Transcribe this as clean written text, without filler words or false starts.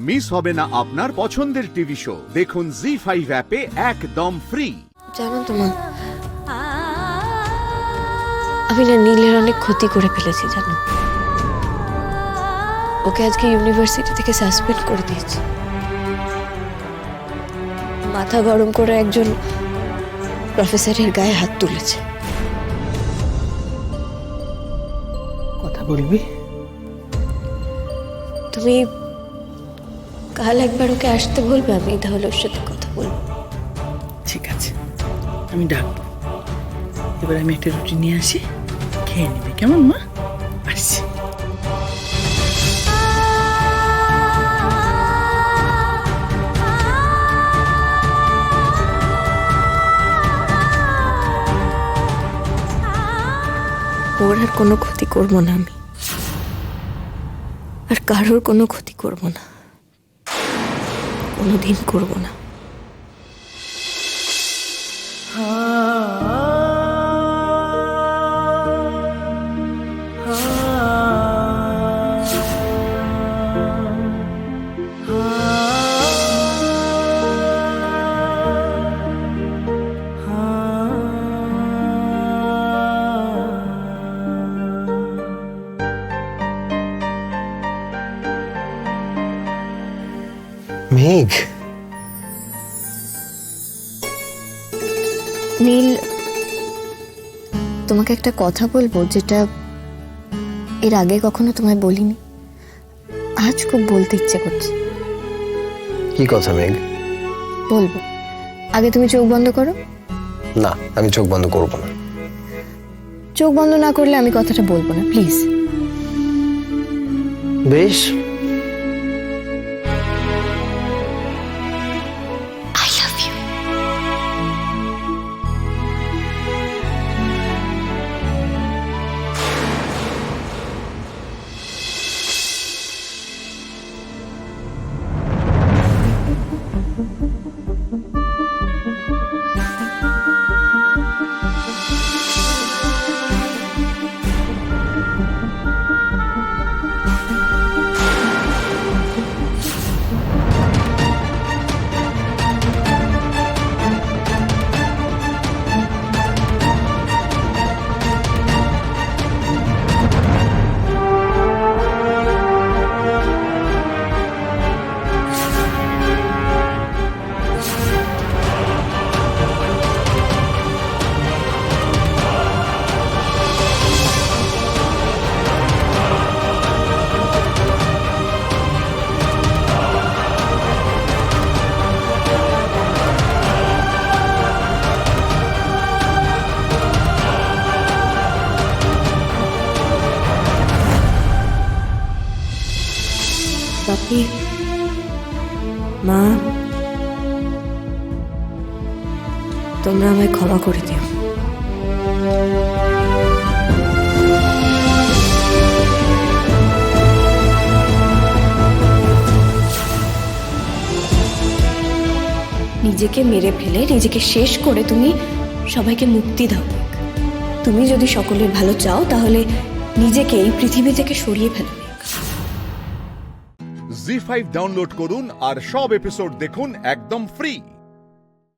Miss হবে না আপনার পছন্দের টিভি শো। দেখুন জি5 অ্যাপে একদম ফ্রি। জানো তো মা, আমি না নীলের অনেক ক্ষতি করে ফেলেছি জানো। ওকে আজকে ইউনিভার্সিটি থেকে সাসপেন্ড করে দিয়েছি। মাথা গরম করে একজন প্রফেসরের গায়ে হাত তুলেছে। কথা বলবি? তুমি কাল একবার ওকে আসতে বলবে, আমি তাহলে ওর সাথে কথা বলবো। ঠিক আছে, আমি ডাকবো। এবার আমি একটা রুটি নিয়ে আসি, খেয়ে নিবি কেমন মা? আসছি। ওর আর কোনো ক্ষতি করবো না আমি, আর কারোর কোনো ক্ষতি করবো না, কোনোদিন করবো না। মেঘ, নীল, তোমাকে একটা কথা বলবো যেটা এর আগে কখনো তোমায় বলিনি, আজ খুব বলতে ইচ্ছে করছে। কি কথা মেঘ? বলবো, আগে তুমি চোখ বন্ধ করো। না, আমি চোখ বন্ধ করবো না। চোখ বন্ধ না করলে আমি কথাটা বলবো না, প্লিজ। বেশ, I love you. বাপি, মা, তোমরা আমায় ক্ষমা করে দিও। নিজেকে মেরে ফেলে, নিজেকে শেষ করে তুমি সবাইকে মুক্তি দাও। তুমি যদি সকলের ভালো চাও তাহলে নিজেকে এই পৃথিবী থেকে সরিয়ে ফেলো। জি5 ডাউনলোড করুন আর সব এপিসোড দেখুন একদম ফ্রি।